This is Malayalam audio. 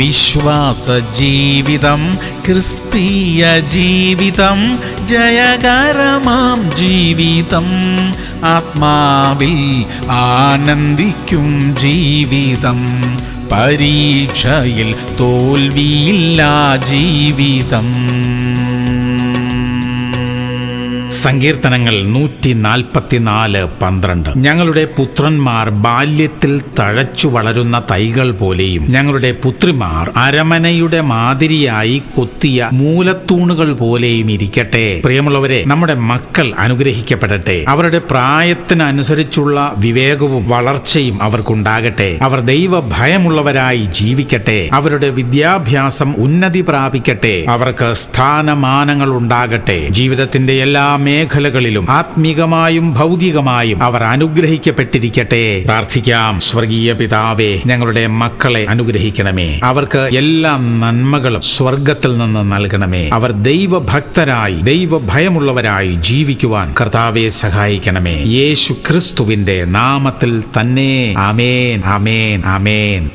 വിശ്വാസ ജീവിതം, ക്രിസ്തീയ ജീവിതം, ജയകരമാം ജീവിതം, ആത്മാവിൽ ആനന്ദിക്കും ജീവിതം, പരീക്ഷയിൽ തോൽവിയില്ലാ ജീവിതം. സങ്കീർത്തനങ്ങൾ 144:12. ഞങ്ങളുടെ പുത്രന്മാർ ബാല്യത്തിൽ തഴച്ചു വളരുന്ന തൈകൾ പോലെയും ഞങ്ങളുടെ പുത്രിമാർ അരമനയുടെ മാതിരിയായി കൊത്തിയ മൂലത്തൂണുകൾ പോലെയും ഇരിക്കട്ടെ. പ്രിയമുള്ളവരെ, നമ്മുടെ മക്കൾ അനുഗ്രഹിക്കപ്പെടട്ടെ. അവരുടെ പ്രായത്തിനനുസരിച്ചുള്ള വിവേകവും വളർച്ചയും അവർക്കുണ്ടാകട്ടെ. അവർ ദൈവഭയമുള്ളവരായി ജീവിക്കട്ടെ. അവരുടെ വിദ്യാഭ്യാസം ഉന്നതി പ്രാപിക്കട്ടെ. അവർക്ക് സ്ഥാനമാനങ്ങൾ ഉണ്ടാകട്ടെ. ജീവിതത്തിന്റെ എല്ലാ മേഖലകളിലും ആത്മീകമായും ഭൗതികമായും അവർ അനുഗ്രഹിക്കപ്പെട്ടിരിക്കട്ടെ. പ്രാർത്ഥിക്കാം. സ്വർഗീയ പിതാവേ, ഞങ്ങളുടെ മക്കളെ അനുഗ്രഹിക്കണമേ. അവർക്ക് എല്ലാ നന്മകളും സ്വർഗത്തിൽ നിന്ന് നൽകണമേ. അവർ ദൈവഭക്തരായി ദൈവഭയമുള്ളവരായി ജീവിക്കുവാൻ കർത്താവെ സഹായിക്കണമേ. യേശു ക്രിസ്തുവിന്റെ നാമത്തിൽ തന്നെ. ആമേൻ, ആമേൻ, ആമേൻ.